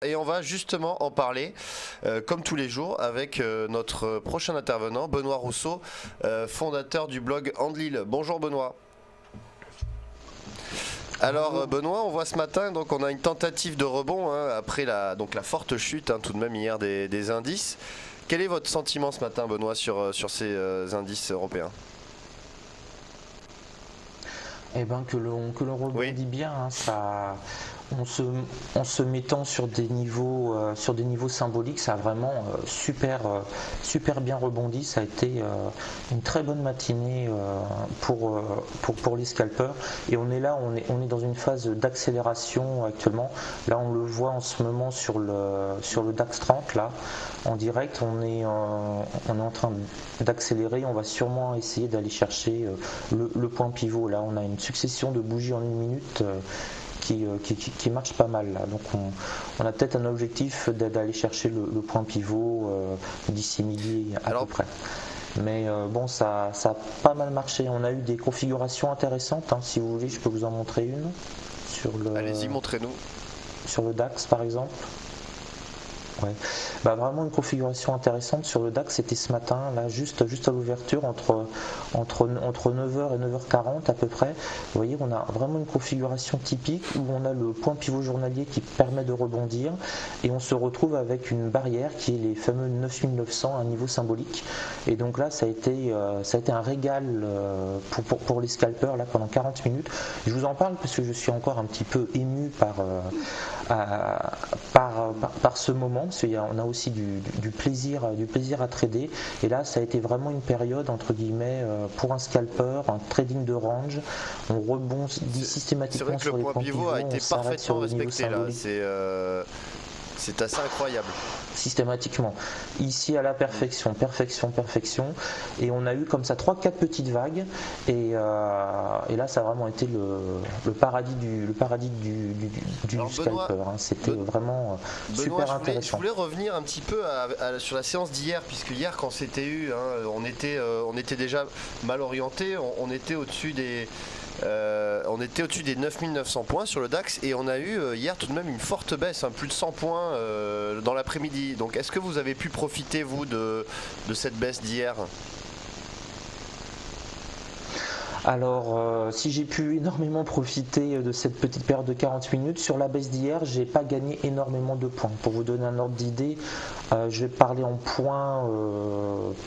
Et on va justement en parler, comme tous les jours, avec notre prochain intervenant, Benoît Rousseau, fondateur du blog Andlil. Bonjour Benoît. Alors Benoît, on voit ce matin, donc on a une tentative de rebond après la forte chute tout de même hier des indices. Quel est votre sentiment ce matin Benoît sur ces indices européens? Eh ben que l'on rebondit bien, en se mettant sur des niveaux symboliques, ça a vraiment super bien rebondi. Ça a été une très bonne matinée pour les scalpers. Et on est là, on est dans une phase d'accélération actuellement. Là, on le voit en ce moment sur le DAX 30 là, en direct. On est en train d'accélérer. On va sûrement essayer d'aller chercher le point pivot. Là, on a une succession de bougies en 1 minute. Qui marche pas mal là. Donc on a peut-être un objectif d'aller chercher le point pivot d'ici midi à peu près. Mais bon, ça a pas mal marché. On a eu des configurations intéressantes. Si vous voulez, je peux vous en montrer une. Allez-y, montrez-nous. Sur le DAX par exemple. Ouais. Vraiment une configuration intéressante sur le DAX, c'était ce matin, là, juste à l'ouverture, entre 9h et 9h40 à peu près. Vous voyez, on a vraiment une configuration typique où on a le point pivot journalier qui permet de rebondir et on se retrouve avec une barrière qui est les fameux 9900, un niveau symbolique. Et donc là, ça a été un régal pour les scalpers là, pendant 40 minutes. Je vous en parle parce que je suis encore un petit peu ému par ce moment. On a aussi du plaisir à trader, et là ça a été vraiment une période entre guillemets pour un scalper, un trading de range. On rebondit systématiquement sur les points pivots. C'est vrai que le point pivot a été parfaitement respecté là. C'est assez incroyable. Systématiquement. Ici à la perfection. Et on a eu comme ça 3-4 petites vagues. Et là, ça a vraiment été le paradis du scalper. C'était vraiment super intéressant. Je voulais revenir un petit peu sur la séance d'hier, puisque hier, quand c'était eu, on était déjà mal orienté. On était au-dessus des 9900 points sur le DAX, et on a eu hier tout de même une forte baisse, plus de 100 points dans l'après-midi. Donc est-ce que vous avez pu profiter vous de cette baisse d'hier ? Alors, si j'ai pu énormément profiter de cette petite période de 40 minutes, sur la baisse d'hier, j'ai pas gagné énormément de points. Pour vous donner un ordre d'idée, je vais parler en points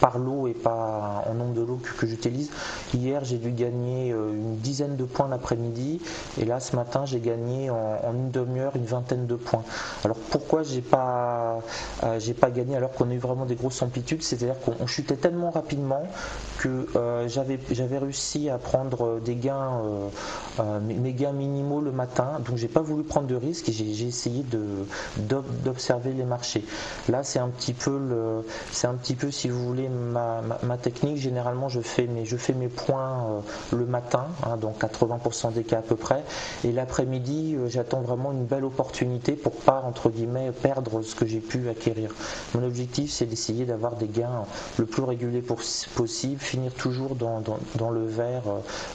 par lot et pas en nombre de lots que j'utilise. Hier, j'ai dû gagner une dizaine de points l'après-midi, et là, ce matin, j'ai gagné en une demi-heure une vingtaine de points. Alors, pourquoi j'ai pas gagné alors qu'on a eu vraiment des grosses amplitudes? C'est-à-dire qu'on chutait tellement rapidement que j'avais réussi à prendre des gains, mes gains minimaux le matin, donc j'ai pas voulu prendre de risques et j'ai essayé d'observer les marchés. Là, c'est un petit peu si vous voulez ma technique. Généralement, je fais mes points le matin, dans 80% des cas à peu près, et l'après-midi, j'attends vraiment une belle opportunité pour pas entre guillemets perdre ce que j'ai pu acquérir. Mon objectif, c'est d'essayer d'avoir des gains le plus réguliers possible, finir toujours dans le vert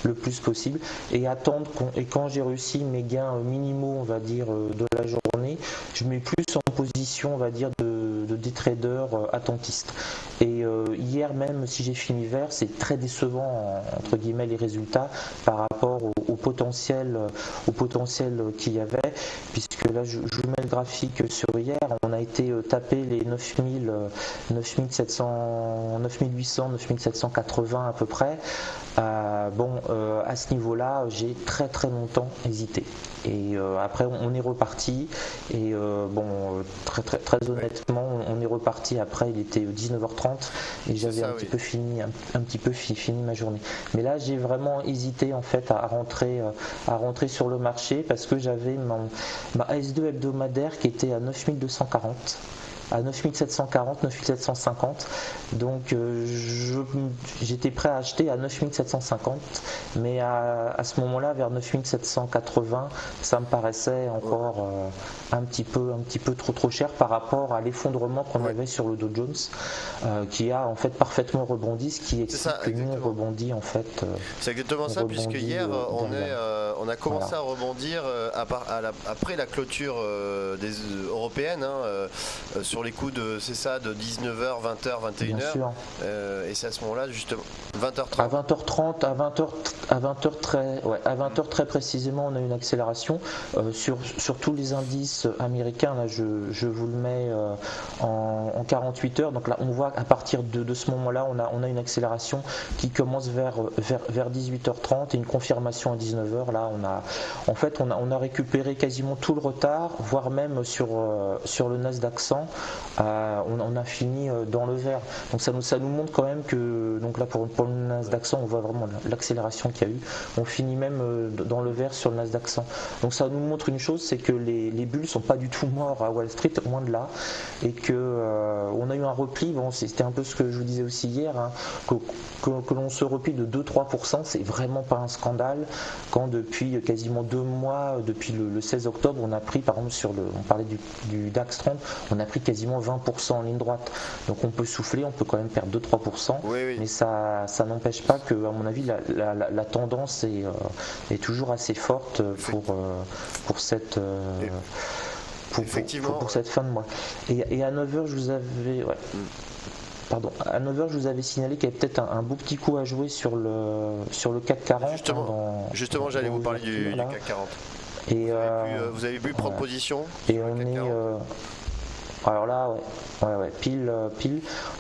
le plus possible, et attendre et quand j'ai réussi mes gains minimaux, on va dire, de la journée, je mets plus en position, on va dire, des traders attentistes. Et hier, même si j'ai fini vert, c'est très décevant entre guillemets les résultats par rapport au potentiel qu'il y avait, puisque là je vous mets le graphique sur hier. On a été taper les 9700, 9800, 9780 à peu près. À ce niveau-là, j'ai très très longtemps hésité. Et après, on est reparti. Et très honnêtement, on est reparti. Après, il était 19h30 et j'avais un petit peu fini ma journée. Mais là, j'ai vraiment hésité en fait à rentrer sur le marché, parce que j'avais ma S2 hebdomadaire qui était à 9240. à 9740, 9750. Donc j'étais prêt à acheter à 9750, mais à ce moment-là, vers 9780, ça me paraissait encore un petit peu trop cher par rapport à l'effondrement qu'on avait sur le Dow Jones, qui a en fait parfaitement rebondi, ce qui explique que nous on rebondit en fait. C'est exactement ça, puisque hier on a commencé à rebondir après la clôture des européennes, sur les coups de 19h, 20h, 21h, et c'est à ce moment-là justement 20h30. À 20h très précisément, on a une accélération sur tous les indices américains. Là, je vous le mets en 48 heures. Donc là, on voit à partir de ce moment-là, on a une accélération qui commence vers 18h30 et une confirmation à 19h. Là, on a récupéré quasiment tout le retard, voire même sur le Nasdaq 100, on a fini dans le vert. Donc ça nous montre quand même que, donc là pour le Nasdaq 100, on voit vraiment l'accélération qu'il y a eu. On finit même dans le vert sur le Nasdaq 100. Donc ça nous montre une chose, c'est que les bulles sont pas du tout morts à Wall Street, loin de là, et que on a eu un repli. Bon, c'était un peu ce que je vous disais aussi hier, que l'on se replie de 2-3%, c'est vraiment pas un scandale quand depuis quasiment 2 mois, depuis le 16 octobre, on a pris, par exemple on parlait du DAX 30, on a pris quasiment 20% en ligne droite. Donc on peut souffler, on peut quand même perdre 2-3%, mais ça n'empêche pas que, à mon avis, la tendance est toujours assez forte pour cette pour cette fin de mois. Et à 9h, je vous avais à 9h, je vous avais signalé qu'il y avait peut-être un beau petit coup à jouer sur le CAC 40. Justement, j'allais vous parler du CAC 40. Et vous avez pu prendre position. Et on est alors là, pile.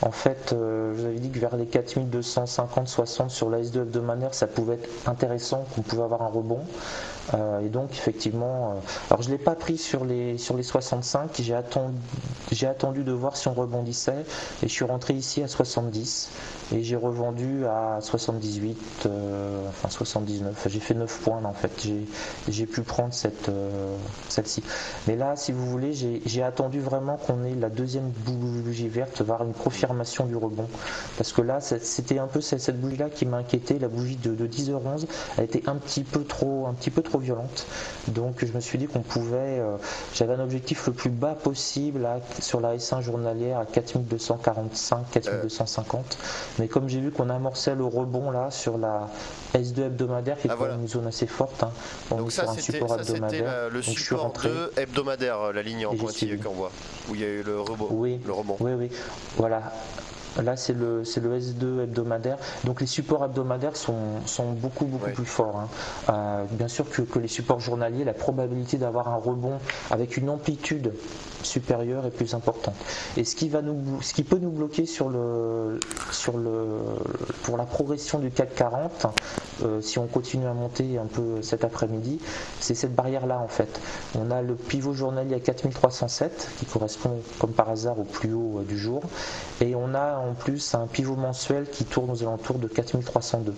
En fait, je vous avais dit que vers les 4250-60 sur la S2 hebdomadaire, ça pouvait être intéressant, qu'on pouvait avoir un rebond. Et donc effectivement, alors je l'ai pas pris sur les 65, j'ai attendu de voir si on rebondissait, et je suis rentré ici à 70 et j'ai revendu à 78, 79. J'ai fait 9 points là, en fait. J'ai pu prendre celle-ci. Mais là, si vous voulez, j'ai attendu vraiment qu'on ait la deuxième bougie verte, voir une confirmation du rebond, parce que là, c'était un peu cette bougie-là qui m'a inquiété. La bougie de 10h11 a été un petit peu trop violente, donc je me suis dit qu'on pouvait, j'avais un objectif le plus bas possible sur la S1 journalière à 4245, 4250, mais comme j'ai vu qu'on amorçait le rebond là sur la S2 hebdomadaire, qui est quand même une zone assez forte, donc ça c'était le support 2 hebdomadaire, la ligne en pointillé qu'on voit, où il y a eu le rebond. Oui, voilà. Là, c'est le S2 hebdomadaire. Donc les supports hebdomadaires sont beaucoup plus forts. Bien sûr que les supports journaliers, la probabilité d'avoir un rebond avec une amplitude supérieure est plus importante. Et ce qui peut nous bloquer pour la progression du CAC 40, si on continue à monter un peu cet après-midi, c'est cette barrière-là en fait. On a le pivot journalier à 4307 qui correspond comme par hasard au plus haut du jour, et on a en plus un pivot mensuel qui tourne aux alentours de 4302.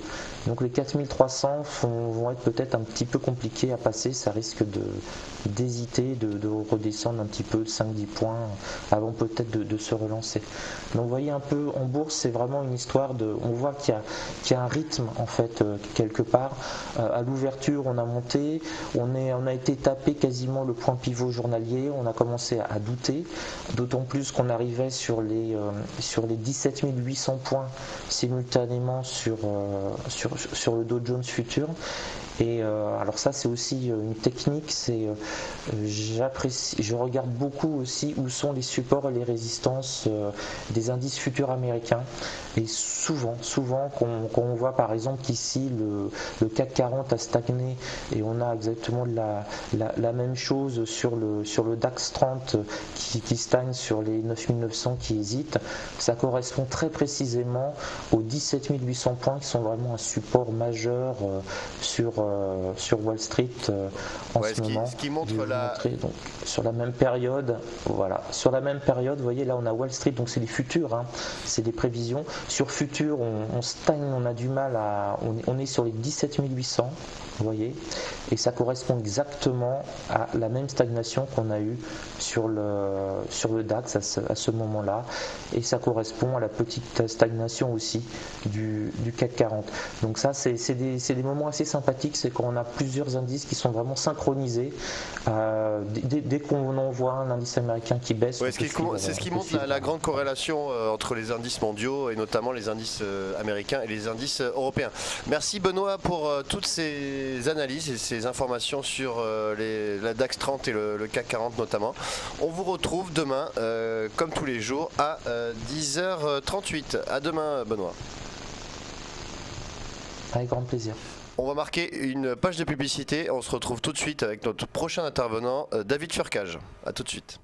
Donc les 4300 vont être peut-être un petit peu compliqués à passer, ça risque d'hésiter, de redescendre un petit peu de 5-10 points avant peut-être de se relancer. Donc vous voyez un peu en bourse, c'est vraiment une histoire on voit qu'il y a un rythme en fait quelque part. À l'ouverture on a monté, on a été tapé quasiment le point pivot journalier, on a commencé à douter, d'autant plus qu'on arrivait sur les 17 800 points simultanément sur le Dow Jones Future. Et alors ça c'est aussi une technique, je regarde beaucoup aussi où sont les supports et les résistances des indices futurs américains, et souvent quand on voit par exemple qu'ici le CAC 40 a stagné et on a exactement la même chose sur le DAX 30 qui stagne sur les 9900 qui hésitent, ça correspond très précisément aux 17 800 points qui sont vraiment un support majeur sur Wall Street en ce moment. Ce qui montre donc, sur la même période, sur la même période, vous voyez là on a Wall Street, donc c'est les futurs, c'est des prévisions. Sur futurs, on stagne, on a du mal on est sur les 17 800. vous voyez, et ça correspond exactement à la même stagnation qu'on a eue sur le DAX à ce moment-là, et ça correspond à la petite stagnation aussi du CAC 40. Donc ça, c'est des moments assez sympathiques, c'est quand on a plusieurs indices qui sont vraiment synchronisés. Dès qu'on en voit un indice américain qui baisse, ouais, c'est ce qui montre la grande corrélation entre les indices mondiaux et notamment les indices américains et les indices européens. Merci Benoît pour toutes ces analyses et ces informations sur la DAX 30 et le CAC 40 notamment. On vous retrouve demain comme tous les jours à 10h38. À demain Benoît. Avec grand plaisir. On va marquer une page de publicité. On se retrouve tout de suite avec notre prochain intervenant, David Furcage. A tout de suite.